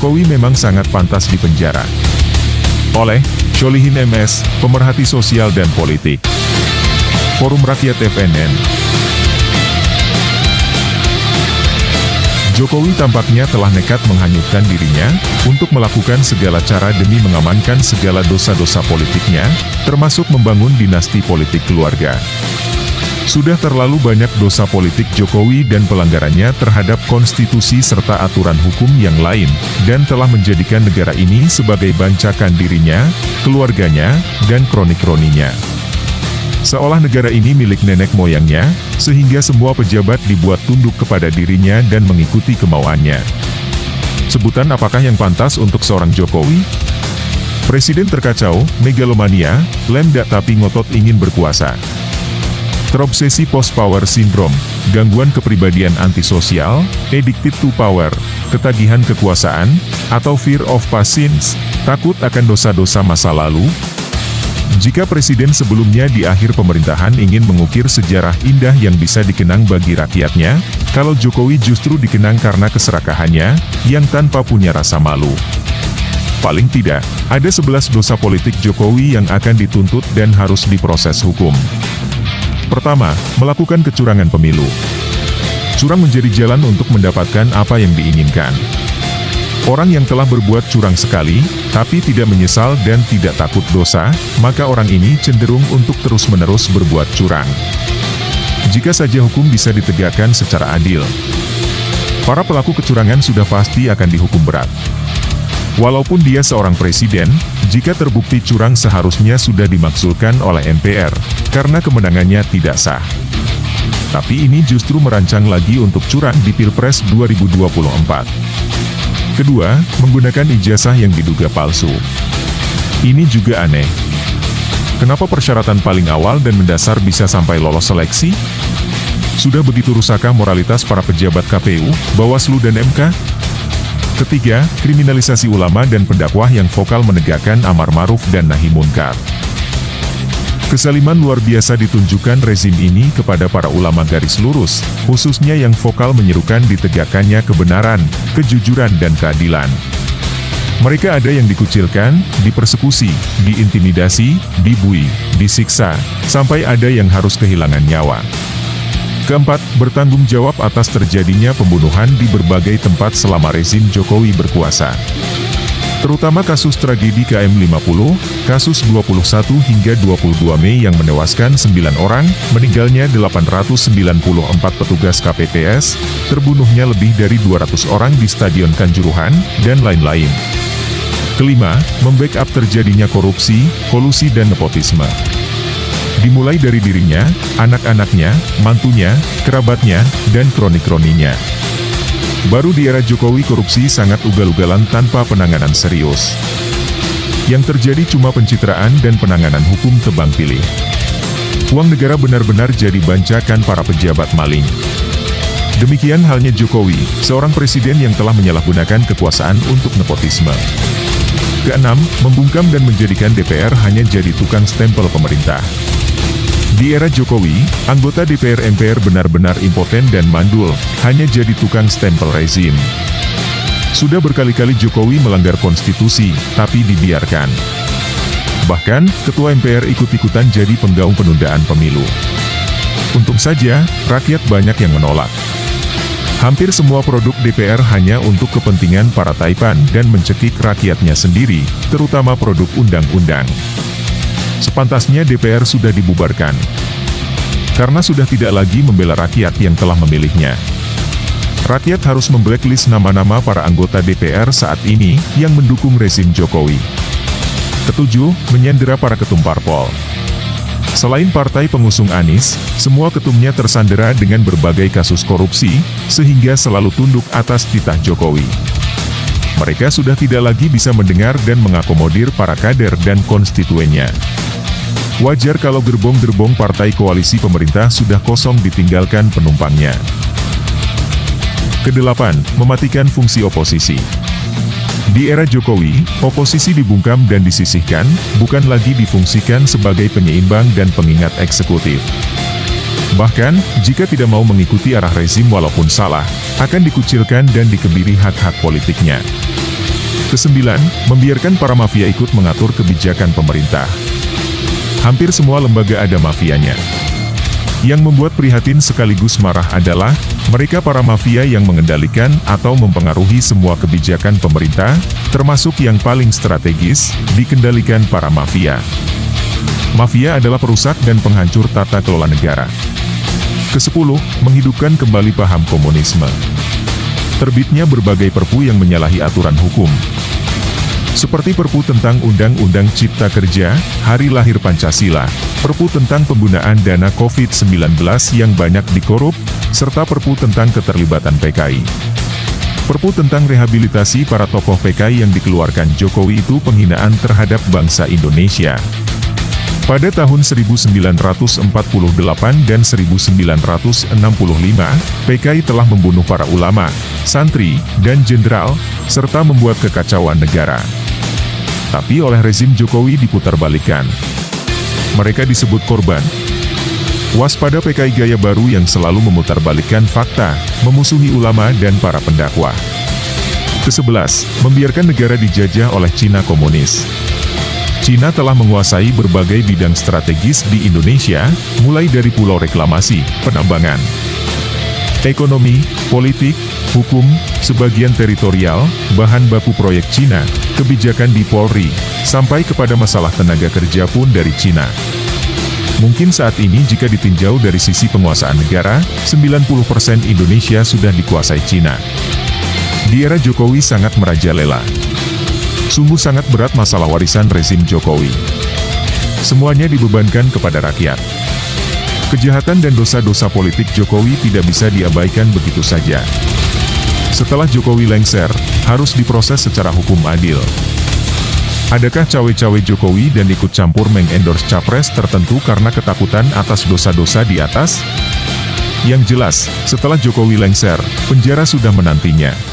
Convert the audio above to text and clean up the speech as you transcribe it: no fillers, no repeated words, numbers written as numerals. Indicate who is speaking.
Speaker 1: Jokowi memang sangat pantas dipenjara. Oleh Sholihin MS, pemerhati sosial dan politik. Forum Rakyat FNN. Jokowi tampaknya telah nekat menghanyutkan dirinya untuk melakukan segala cara demi mengamankan segala dosa-dosa politiknya, termasuk membangun dinasti politik keluarga. Sudah terlalu banyak dosa politik Jokowi dan pelanggarannya terhadap konstitusi serta aturan hukum yang lain, dan telah menjadikan negara ini sebagai bancakan dirinya, keluarganya, dan kronik-kroninya. Seolah negara ini milik nenek moyangnya, sehingga semua pejabat dibuat tunduk kepada dirinya dan mengikuti kemauannya. Sebutan apakah yang pantas untuk seorang Jokowi? Presiden terkacau, megalomania, lemdak tapi ngotot ingin berkuasa. Terobsesi post-power syndrome, gangguan kepribadian antisosial, addicted to power, ketagihan kekuasaan, atau fear of past sins, takut akan dosa-dosa masa lalu. Jika presiden sebelumnya di akhir pemerintahan ingin mengukir sejarah indah yang bisa dikenang bagi rakyatnya, kalau Jokowi justru dikenang karena keserakahannya, yang tanpa punya rasa malu. Paling tidak, ada 11 dosa politik Jokowi yang akan dituntut dan harus diproses hukum. Pertama, melakukan kecurangan pemilu. Curang menjadi jalan untuk mendapatkan apa yang diinginkan. Orang yang telah berbuat curang sekali, tapi tidak menyesal dan tidak takut dosa, maka orang ini cenderung untuk terus-menerus berbuat curang. Jika saja hukum bisa ditegakkan secara adil, para pelaku kecurangan sudah pasti akan dihukum berat. Walaupun dia seorang presiden, jika terbukti curang seharusnya sudah dimaksulkan oleh MPR, karena kemenangannya tidak sah. Tapi ini justru merancang lagi untuk curang di Pilpres 2024. Kedua, menggunakan ijazah yang diduga palsu. Ini juga aneh. Kenapa persyaratan paling awal dan mendasar bisa sampai lolos seleksi? Sudah begitu rusakkah moralitas para pejabat KPU, Bawaslu dan MK? Ketiga, kriminalisasi ulama dan pendakwah yang vokal menegakkan amar ma'ruf dan nahi munkar. Kesaliman luar biasa ditunjukkan rezim ini kepada para ulama garis lurus, khususnya yang vokal menyerukan ditegakkannya kebenaran, kejujuran dan keadilan. Mereka ada yang dikucilkan, dipersekusi, diintimidasi, dibui, disiksa, sampai ada yang harus kehilangan nyawa. Keempat, bertanggung jawab atas terjadinya pembunuhan di berbagai tempat selama rezim Jokowi berkuasa. Terutama kasus tragedi KM50, kasus 21 hingga 22 Mei yang menewaskan 9 orang, meninggalnya 894 petugas KPPS, terbunuhnya lebih dari 200 orang di Stadion Kanjuruhan, dan lain-lain. Kelima, membackup terjadinya korupsi, kolusi dan nepotisme. Dimulai dari dirinya, anak-anaknya, mantunya, kerabatnya, dan kronik-kroninya. Baru di era Jokowi korupsi sangat ugal-ugalan tanpa penanganan serius. Yang terjadi cuma pencitraan dan penanganan hukum tebang pilih. Uang negara benar-benar jadi bancakan para pejabat maling. Demikian halnya Jokowi, seorang presiden yang telah menyalahgunakan kekuasaan untuk nepotisme. Keenam, membungkam dan menjadikan DPR hanya jadi tukang stempel pemerintah. Di era Jokowi, anggota DPR MPR benar-benar impoten dan mandul, hanya jadi tukang stempel rezim. Sudah berkali-kali Jokowi melanggar konstitusi, tapi dibiarkan. Bahkan, Ketua MPR ikut-ikutan jadi penggaung penundaan pemilu. Untung saja, rakyat banyak yang menolak. Hampir semua produk DPR hanya untuk kepentingan para taipan dan mencekik rakyatnya sendiri, terutama produk undang-undang. Sepantasnya DPR sudah dibubarkan. Karena sudah tidak lagi membela rakyat yang telah memilihnya. Rakyat harus memblacklist nama-nama para anggota DPR saat ini yang mendukung rezim Jokowi. Ketujuh, menyandera para ketum parpol. Selain partai pengusung Anies, semua ketumnya tersandera dengan berbagai kasus korupsi, sehingga selalu tunduk atas titah Jokowi. Mereka sudah tidak lagi bisa mendengar dan mengakomodir para kader dan konstituennya. Wajar kalau gerbong-gerbong partai koalisi pemerintah sudah kosong ditinggalkan penumpangnya. Kedelapan, mematikan fungsi oposisi. Di era Jokowi, oposisi dibungkam dan disisihkan, bukan lagi difungsikan sebagai penyeimbang dan pengingat eksekutif. Bahkan, jika tidak mau mengikuti arah rezim walaupun salah, akan dikucilkan dan dikebiri hak-hak politiknya. Kesembilan, membiarkan para mafia ikut mengatur kebijakan pemerintah. Hampir semua lembaga ada mafianya. Yang membuat prihatin sekaligus marah adalah, mereka para mafia yang mengendalikan atau mempengaruhi semua kebijakan pemerintah, termasuk yang paling strategis, dikendalikan para mafia. Mafia adalah perusak dan penghancur tata kelola negara. Kesepuluh, menghidupkan kembali paham komunisme. Terbitnya berbagai perpu yang menyalahi aturan hukum. Seperti Perpu tentang Undang-Undang Cipta Kerja, Hari Lahir Pancasila, Perpu tentang penggunaan dana COVID-19 yang banyak dikorup, serta Perpu tentang keterlibatan PKI. Perpu tentang rehabilitasi para tokoh PKI yang dikeluarkan Jokowi itu penghinaan terhadap bangsa Indonesia. Pada tahun 1948 dan 1965, PKI telah membunuh para ulama, santri, dan jenderal, serta membuat kekacauan negara. Tapi oleh rezim Jokowi diputarbalikkan. Mereka disebut korban. Waspada PKI gaya baru yang selalu memutarbalikkan fakta, memusuhi ulama dan para pendakwah. Kesebelas, membiarkan negara dijajah oleh Cina komunis. Cina telah menguasai berbagai bidang strategis di Indonesia, mulai dari pulau reklamasi, penambangan, ekonomi, politik, hukum, sebagian teritorial, bahan baku proyek Cina, kebijakan di Polri, sampai kepada masalah tenaga kerja pun dari Cina. Mungkin saat ini jika ditinjau dari sisi penguasaan negara, 90% Indonesia sudah dikuasai Cina. Di era Jokowi sangat merajalela. Sungguh sangat berat masalah warisan rezim Jokowi. Semuanya dibebankan kepada rakyat. Kejahatan dan dosa-dosa politik Jokowi tidak bisa diabaikan begitu saja. Setelah Jokowi lengser, harus diproses secara hukum adil. Adakah cawe-cawe Jokowi dan ikut campur mengendorse capres tertentu karena ketakutan atas dosa-dosa di atas? Yang jelas, setelah Jokowi lengser, penjara sudah menantinya.